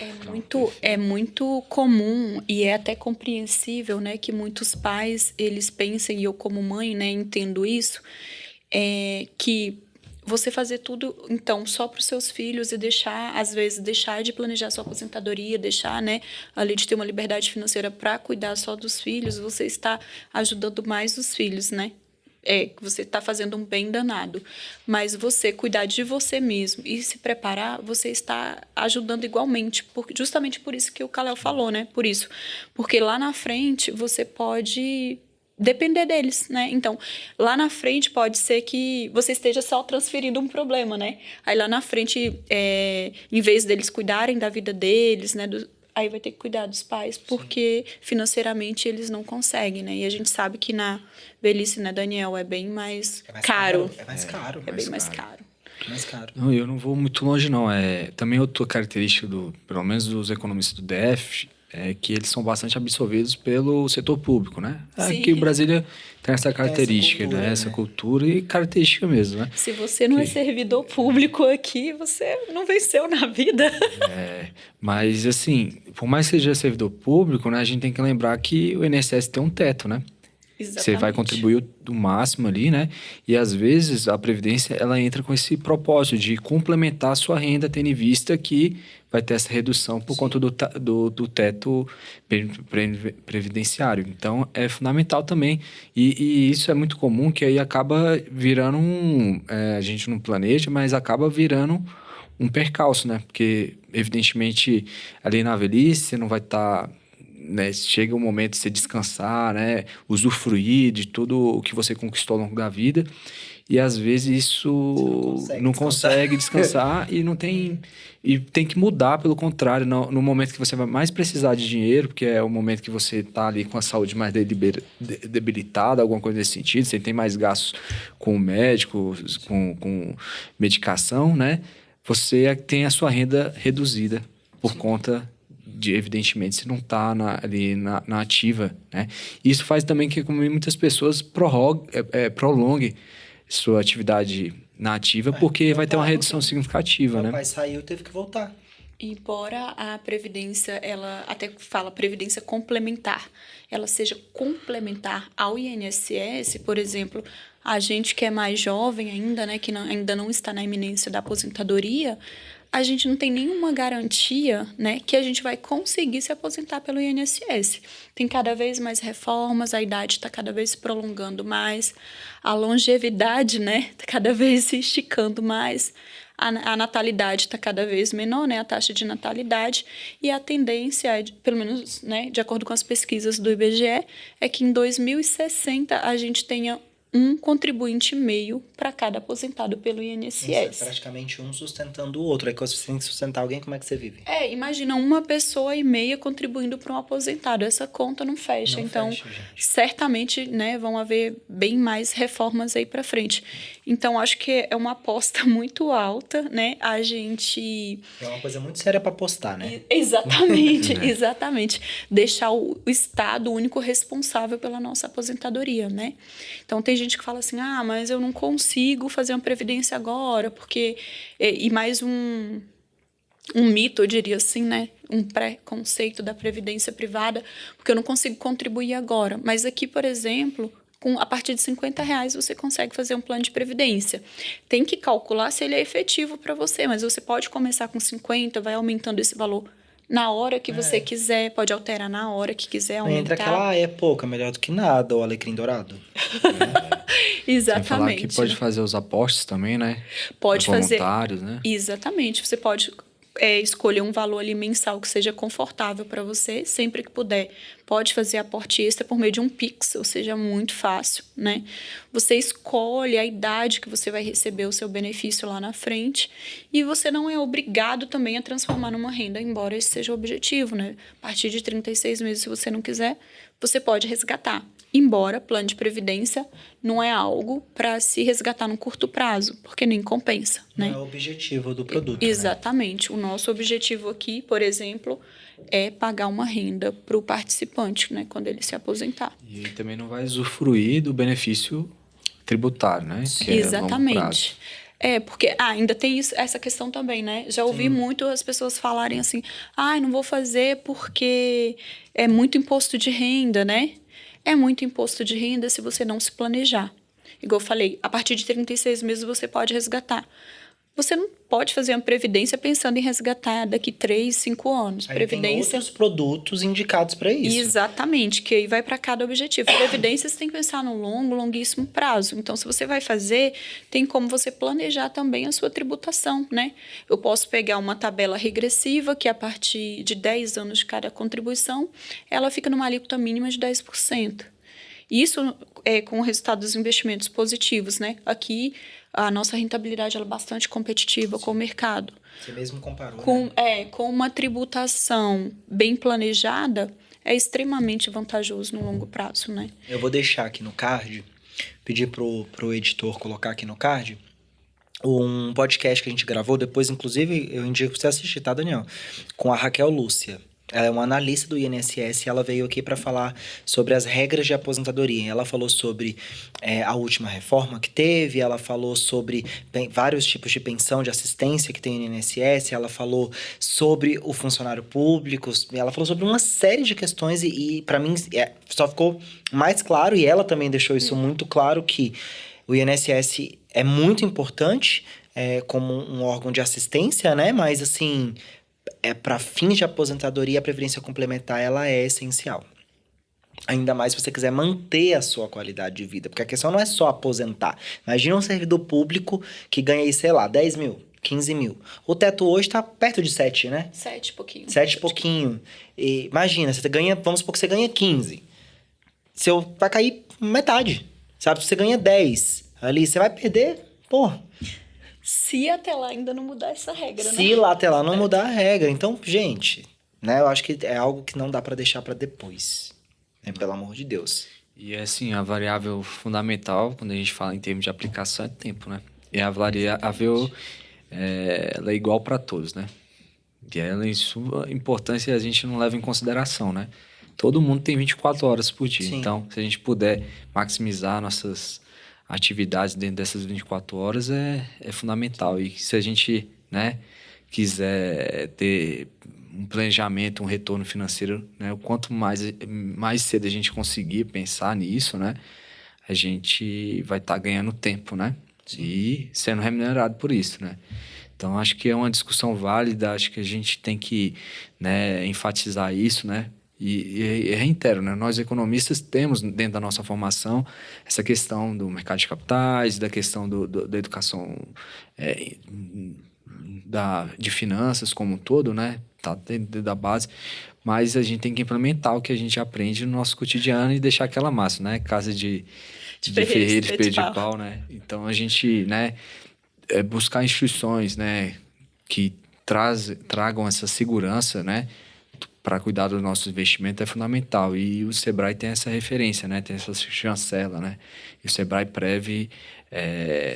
É muito comum e é até compreensível, né, que muitos pais, eles pensem, e eu como mãe, né, entendo isso, que você fazer tudo, então, só para os seus filhos e às vezes, deixar de planejar sua aposentadoria, deixar, né, ali de ter uma liberdade financeira para cuidar só dos filhos, você está ajudando mais os filhos, né? Você está fazendo um bem danado. Mas você cuidar de você mesmo e se preparar, você está ajudando igualmente. Justamente por isso que o Kalel falou, né? Por isso. Porque lá na frente, você pode depender deles, né? Então, lá na frente pode ser que você esteja só transferindo um problema, né? Aí lá na frente, em vez deles cuidarem da vida deles, né? Aí vai ter que cuidar dos pais, porque financeiramente eles não conseguem, né? E a gente sabe que na velhice, né, Daniel, é bem mais caro. É mais caro. É bem mais caro. Mais caro. Não, eu não vou muito longe, não. Também outra característica, pelo menos dos economistas do DF, é que eles são bastante absorvidos pelo setor público, né? Aqui em Brasília tem essa característica, cultura, né? Essa cultura e característica mesmo, né? Se você não é servidor público aqui, você não venceu na vida. Mas, assim, por mais que seja servidor público, né? A gente tem que lembrar que o INSS tem um teto, né? Exatamente. Você vai contribuir do máximo ali, né? E às vezes a Previdência ela entra com esse propósito de complementar a sua renda, tendo em vista que vai ter essa redução por conta do teto previdenciário. Então é fundamental também. E isso é muito comum, que aí acaba virando a gente não planeja, mas acaba virando um percalço, né? Porque, evidentemente, ali na velhice você não vai estar. Né, chega o momento de você descansar, né, usufruir de tudo o que você conquistou ao longo da vida, e às vezes isso não consegue descansar e tem que mudar, pelo contrário, no momento que você vai mais precisar de dinheiro, porque é o momento que você está ali com a saúde mais debilitada, alguma coisa nesse sentido, você tem mais gastos com o médico, com medicação, né, você tem a sua renda reduzida por conta evidentemente, se não está ali na ativa, né? Isso faz também que muitas pessoas prolonguem sua atividade na ativa, porque vai ter uma redução significativa, né? Meu pai saiu, teve que voltar. Embora a Previdência, ela até fala Previdência complementar, ela seja complementar ao INSS, por exemplo, a gente que é mais jovem ainda, né, que ainda não está na iminência da aposentadoria, a gente não tem nenhuma garantia, né, que a gente vai conseguir se aposentar pelo INSS. Tem cada vez mais reformas, a idade está cada vez se prolongando mais, a longevidade, né, está cada vez se esticando mais, a natalidade está cada vez menor, né, a taxa de natalidade, e a tendência, pelo menos, né, de acordo com as pesquisas do IBGE, é que em 2060 a gente tenha um contribuinte e meio para cada aposentado pelo INSS. Isso é praticamente um sustentando o outro. Aí quando você tem que sustentar alguém, como é que você vive? Imagina uma pessoa e meia contribuindo para um aposentado. Essa conta não fecha. Então, certamente, né, vão haver bem mais reformas aí para frente. Então, acho que é uma aposta muito alta, né? A gente... É uma coisa muito séria para apostar, né? Exatamente, exatamente. Deixar o Estado o único responsável pela nossa aposentadoria, né? Então, tem gente que fala assim, mas eu não consigo fazer uma previdência agora, porque... E mais um mito, eu diria assim, né? Um preconceito da previdência privada, porque eu não consigo contribuir agora. Mas aqui, por exemplo, a partir de R$50 você consegue fazer um plano de previdência. Tem que calcular se ele é efetivo para você, mas você pode começar com 50, vai aumentando esse valor na hora que você quiser, pode alterar na hora que quiser aumentar. Entra aquela, é pouco, é melhor do que nada, o alecrim dourado. Exatamente. Sem falar que pode fazer os aportes também, né? Pode fazer. Voluntários, né? Exatamente. Você pode escolher um valor ali mensal que seja confortável para você, sempre que puder. Pode fazer aporte extra por meio de um Pix, ou seja, muito fácil, né? Você escolhe a idade que você vai receber o seu benefício lá na frente e você não é obrigado também a transformar numa renda, embora esse seja o objetivo, né? A partir de 36 meses, se você não quiser, você pode resgatar. Embora plano de previdência não é algo para se resgatar no curto prazo, porque nem compensa, né? Não é o objetivo do produto, Exatamente. Né? O nosso objetivo aqui, por exemplo, é pagar uma renda para o participante, né, quando ele se aposentar. E ele também não vai usufruir do benefício tributário, né? Exatamente. Porque ainda tem essa questão também, né? Já ouvi muito as pessoas falarem assim, não vou fazer porque é muito imposto de renda, né? É muito imposto de renda se você não se planejar. Igual eu falei, a partir de 36 meses você pode resgatar. Você não pode fazer uma previdência pensando em resgatar daqui 3, 5 anos. Aí Previdência... tem outros produtos indicados para isso. Exatamente, que aí vai para cada objetivo. Previdência você tem que pensar no longuíssimo prazo. Então, se você vai fazer, tem como você planejar também a sua tributação, né? Eu posso pegar uma tabela regressiva, que a partir de 10 anos de cada contribuição, ela fica numa alíquota mínima de 10%. Isso é com o resultado dos investimentos positivos, né? Aqui, a nossa rentabilidade ela é bastante competitiva com o mercado. Você mesmo comparou, né? Com uma tributação bem planejada, é extremamente vantajoso no longo prazo, né? Eu vou deixar aqui no card, pedir pro editor colocar aqui no card, um podcast que a gente gravou, depois, inclusive, eu indico pra você assistir, tá, Daniel? Com a Raquel Lúcia. Ela é uma analista do INSS e ela veio aqui para falar sobre as regras de aposentadoria. Ela falou sobre a última reforma que teve, ela falou sobre vários tipos de pensão, de assistência que tem no INSS, ela falou sobre o funcionário público, ela falou sobre uma série de questões e para mim, só ficou mais claro, e ela também deixou isso muito claro, que o INSS é muito importante como um órgão de assistência, né? Mas, assim... para fins de aposentadoria, a previdência complementar ela é essencial. Ainda mais se você quiser manter a sua qualidade de vida. Porque a questão não é só aposentar. Imagina um servidor público que ganha aí, sei lá, 10 mil, 15 mil. O teto hoje está perto de 7, né? 7 e pouquinho. 7 e pouquinho. E imagina, você ganha, vamos supor que você ganha 15. Vai cair metade. Sabe? Se você ganha 10 ali, você vai perder, pô... Se até lá ainda não mudar essa regra, né? Se lá até lá não mudar a regra. Então, gente, né? Eu acho que é algo que não dá para deixar para depois. Né? Pelo amor de Deus. E assim, a variável fundamental, quando a gente fala em termos de aplicação, é tempo, né? E a variável ela é igual para todos, né? E ela, em sua importância, a gente não leva em consideração, né? Todo mundo tem 24 horas por dia. Sim. Então, se a gente puder maximizar nossas atividades dentro dessas 24 horas é fundamental. E se a gente, né, quiser ter um planejamento, um retorno financeiro, né, o quanto mais cedo a gente conseguir pensar nisso, né, a gente vai estar ganhando tempo, né? Sim. E sendo remunerado por isso, né? Então, acho que é uma discussão válida, acho que a gente tem que, né, enfatizar isso, né? E reitero, né? Nós economistas temos dentro da nossa formação essa questão do mercado de capitais, da questão da educação de finanças como um todo, né? Tá dentro da base, mas a gente tem que implementar o que a gente aprende no nosso cotidiano e deixar aquela massa, né? Casa de ferreiro, espeto de pau, né? Então, a gente, né, buscar instituições, né, que tragam essa segurança, né, para cuidar do nosso investimento é fundamental. E o Sebrae tem essa referência, né? Tem essa chancela, né? E o Sebrae Prev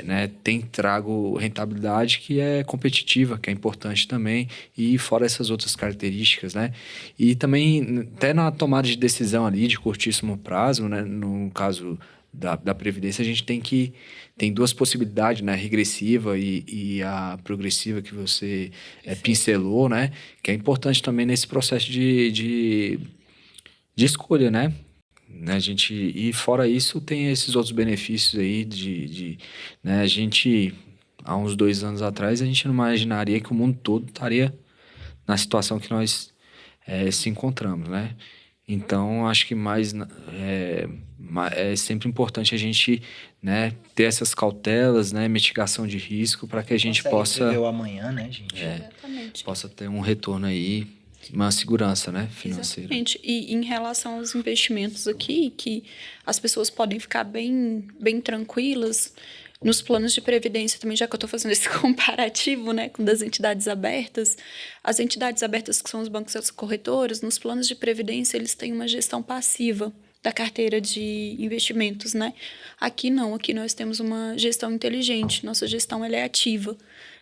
né, tem trago rentabilidade que é competitiva, que é importante também, e fora essas outras características, né? E também, até na tomada de decisão ali de curtíssimo prazo, né? No caso da Previdência, a gente tem duas possibilidades, né? A regressiva e a progressiva que você pincelou, né? Que é importante também nesse processo de escolha, né? E fora isso, tem esses outros benefícios aí né? A gente, há uns 2 anos atrás, a gente não imaginaria que o mundo todo estaria na situação que nós se encontramos, né? Então, acho que é sempre importante a gente, né, ter essas cautelas, né, mitigação de risco, para que a gente possa viver o amanhã, né, gente? Exatamente. Possa ter um retorno aí, uma segurança, né, financeira. Exatamente. E em relação aos investimentos aqui, que as pessoas podem ficar bem tranquilas nos planos de previdência também, já que eu estou fazendo esse comparativo, né, com das entidades abertas. As entidades abertas, que são os bancos e as corretoras, nos planos de previdência, eles têm uma gestão passiva da carteira de investimentos, né? Aqui não, aqui nós temos uma gestão inteligente, nossa gestão ela é ativa,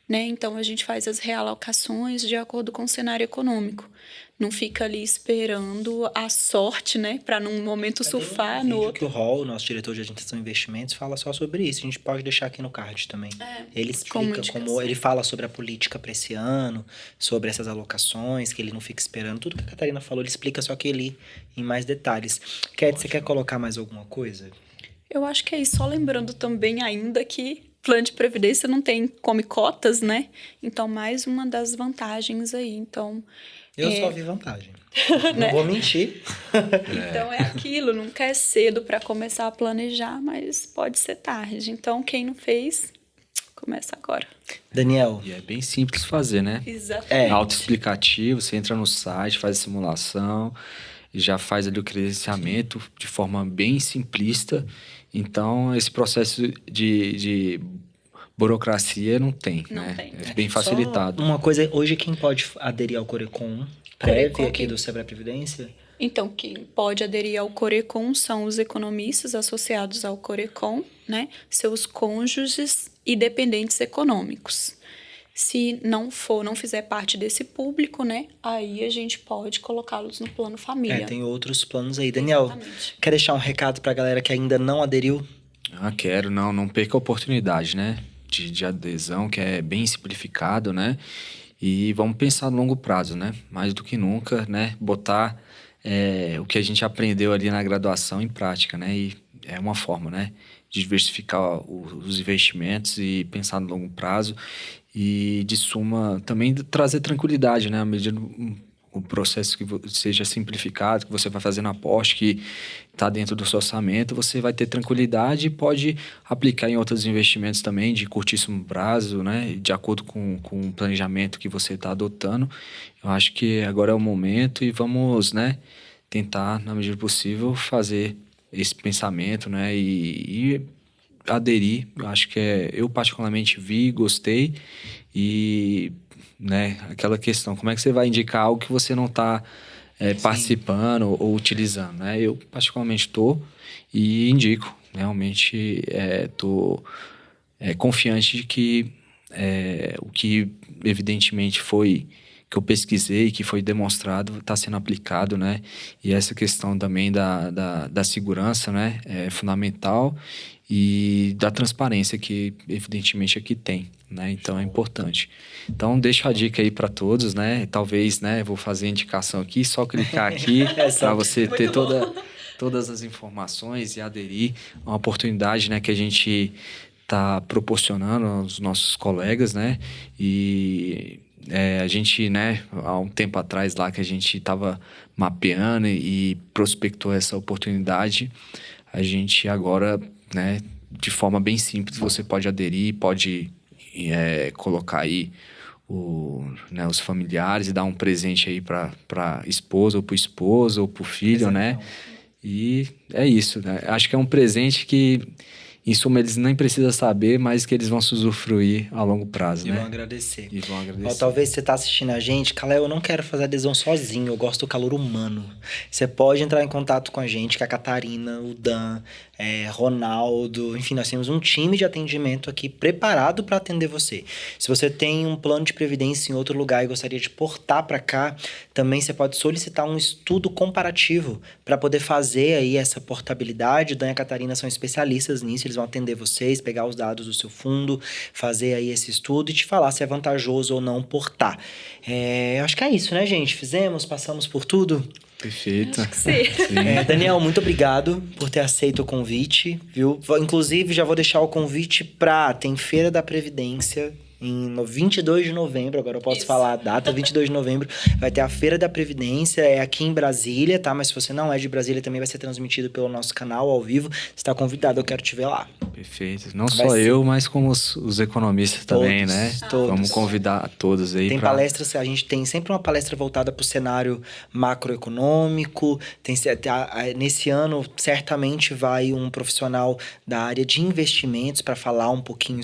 né? Então, a gente faz as realocações de acordo com o cenário econômico. Não fica ali esperando a sorte, né? Para num momento surfar no outro. Que o Hall, nosso diretor de administração e investimentos, fala só sobre isso. A gente pode deixar aqui no card também. Ele explica como ele fala sobre a política para esse ano, sobre essas alocações, que ele não fica esperando. Tudo que a Catarina falou, ele explica só que ele em mais detalhes. Cat, você quer colocar mais alguma coisa? Eu acho que é isso. Só lembrando também ainda que plano de previdência não come cotas, né? Então, mais uma das vantagens aí. Então, Eu só vi vantagem. Não vou mentir. então é aquilo, nunca é cedo para começar a planejar, mas pode ser tarde. Então, quem não fez, começa agora. Daniel. E é bem simples fazer, né? Exatamente. Autoexplicativo, você entra no site, faz a simulação, já faz ali o credenciamento de forma bem simplista. Então, esse processo de burocracia não tem, Não né? tem. É bem facilitado. Só uma coisa, hoje quem pode aderir ao Corecon Prev Corecon, aqui do Sebrae Previdência? Então, quem pode aderir ao Corecon são os economistas associados ao Corecon, né? Seus cônjuges e dependentes econômicos. Se não fizer parte desse público, né? Aí a gente pode colocá-los no plano família. Tem outros planos aí. Daniel, Exatamente. quer deixar um recado pra galera que ainda não aderiu? Quero, não perca a oportunidade, né? De adesão, que é bem simplificado, né? E vamos pensar no longo prazo, né? Mais do que nunca, né? Botar o que a gente aprendeu ali na graduação em prática, né? E é uma forma, né? De diversificar os investimentos e pensar no longo prazo. E, de suma, também trazer tranquilidade, né? À medida o processo que seja simplificado, que você vai fazendo aporte, que está dentro do seu orçamento, você vai ter tranquilidade e pode aplicar em outros investimentos também de curtíssimo prazo, né? De acordo com o planejamento que você está adotando. Eu acho que agora é o momento e vamos, né? Tentar, na medida do possível, fazer esse pensamento, né? E aderir. Eu acho que eu particularmente gostei e, né, aquela questão, como é que você vai indicar algo que você não está participando ou utilizando, né? Eu particularmente estou e indico, realmente estou confiante de que o que evidentemente foi que eu pesquisei, que foi demonstrado, está sendo aplicado, né? E essa questão também da segurança, né? É fundamental e da transparência que, evidentemente, aqui tem, né? Então, é importante. Então, deixo a dica aí para todos, né? Talvez, né? Vou fazer a indicação aqui, só clicar aqui para você ter todas as informações e aderir a uma oportunidade, né? Que a gente está proporcionando aos nossos colegas, né? E a gente, né, há um tempo atrás lá que a gente estava mapeando e prospectou essa oportunidade, a gente agora, né, de forma bem simples, você pode aderir, pode colocar aí os familiares e dar um presente aí para esposa ou para o esposo ou para o filho, né? E é isso, né? Acho que é um presente que, em suma, eles nem precisam saber, mas que eles vão se usufruir a longo prazo, né? Vão agradecer. E vão agradecer. Ó, talvez você tá assistindo a gente, Kalel, eu não quero fazer adesão sozinho, eu gosto do calor humano. Você pode entrar em contato com a gente, que é a Catarina, o Dan, Ronaldo, enfim, nós temos um time de atendimento aqui preparado para atender você. Se você tem um plano de previdência em outro lugar e gostaria de portar para cá, também você pode solicitar um estudo comparativo para poder fazer aí essa portabilidade. O Dan e a Catarina são especialistas nisso, eles vão atender vocês, pegar os dados do seu fundo, fazer aí esse estudo e te falar se é vantajoso ou não portar. Acho que é isso, né, gente? Passamos por tudo. Perfeito. Acho que sim. Daniel, muito obrigado por ter aceito o convite, viu? Inclusive, já vou deixar o convite tem Feira da Previdência no 22 de novembro, agora eu posso falar a data, 22 de novembro, vai ter a Feira da Previdência, aqui em Brasília, tá? Mas se você não é de Brasília, também vai ser transmitido pelo nosso canal, ao vivo. Você está convidado, eu quero te ver lá. Perfeito. Não só eu, mas como os economistas também, né? Todos. Vamos convidar todos aí. Tem palestras, a gente tem sempre uma palestra voltada para o cenário macroeconômico. Nesse ano, certamente, vai um profissional da área de investimentos para falar um pouquinho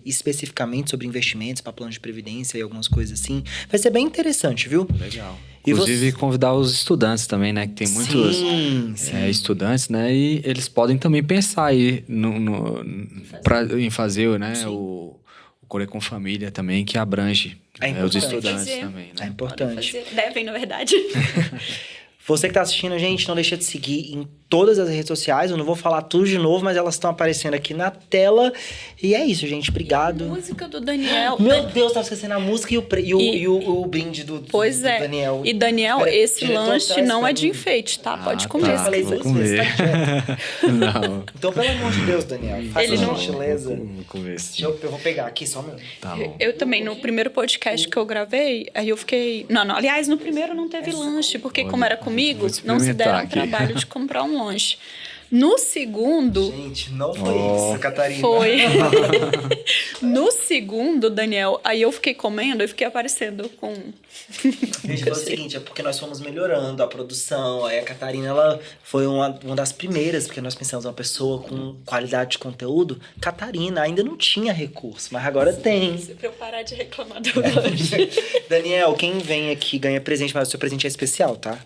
especificamente sobre investimentos para plano de previdência e algumas coisas assim. Vai ser bem interessante, viu? Legal. Inclusive, convidar os estudantes também, né? Que tem muitos estudantes, né? E eles podem também pensar aí em fazer, né? O Corecon Família também, que abrange os estudantes também, né? É importante. Devem, na verdade. Você que está assistindo a gente, não deixa de seguir em todas as redes sociais. Eu não vou falar tudo de novo, mas elas estão aparecendo aqui na tela. E é isso, gente. Obrigado. Música do Daniel. Meu Deus, tava esquecendo a música e o brinde do Daniel. E Daniel, Pera, esse diretor, lanche traz não pra é de mim. enfeite, tá? Pode comer. Eu se falei quiser. duas vezes, tá quieto. Não. Então, pelo amor de Deus, Daniel, faça Ele uma não- gentileza. Vou comer sim. Eu vou pegar aqui só meu. Tá bom. Eu também, no primeiro podcast que eu gravei, aí eu fiquei... Não, aliás, no primeiro não teve lanche, porque como era comigo, vou não se deram experimentar o aqui. trabalho de comprar um lanche. No segundo... Gente, não foi isso, Catarina. Foi. No segundo, Daniel, aí eu fiquei comendo e fiquei aparecendo com... Gente, foi o seguinte, é porque nós fomos melhorando a produção. Aí a Catarina, ela foi uma das primeiras, porque nós pensamos uma pessoa com qualidade de conteúdo. Catarina ainda não tinha recurso, mas agora tem. Pra eu parar de reclamar do lanche. Daniel, quem vem aqui ganha presente, mas o seu presente é especial, tá?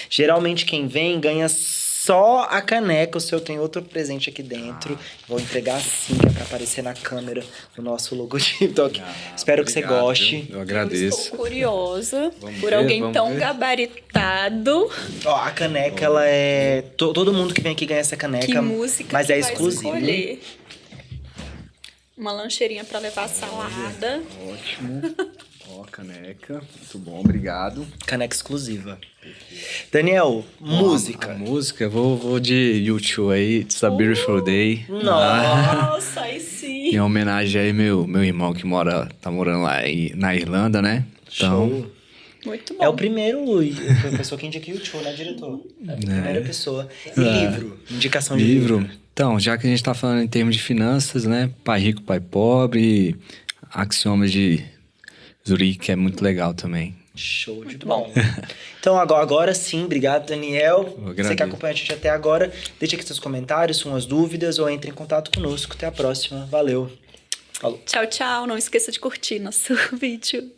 Geralmente quem vem ganha só a caneca. O seu tem outro presente aqui dentro. Vou entregar assim, que é pra aparecer na câmera o nosso logotipo. Então, aqui. Espero que você Obrigado, goste. viu? Eu Eu agradeço. estou curiosa Vamos por ver, alguém vamos tão ver. gabaritado. Ó, a caneca, ela é... Todo mundo que vem aqui ganha essa caneca. Que música mas que é vai exclusivo. escolher? Uma lancheirinha pra levar a salada. Ótimo. Ó, caneca. Muito bom, obrigado. Caneca exclusiva. Daniel, música. A música, eu vou de YouTube aí, It's a Beautiful Day. Nossa, aí sim. Em homenagem aí meu irmão que tá morando lá na Irlanda, né? Então, Show. Muito bom. É o primeiro, foi a pessoa que indiquei o show, né, diretor? É a primeira pessoa. E livro, indicação de livro. Então, já que a gente tá falando em termos de finanças, né? Pai rico, pai pobre, axiomas de Zurique, que é muito legal também. Show de bola. Então, agora sim, obrigado, Daniel. Eu Você agradeço. que acompanha a gente até agora, deixa aqui seus comentários, suas dúvidas ou entre em contato conosco. Até a próxima. Valeu. Falou. Tchau, tchau. Não esqueça de curtir nosso vídeo.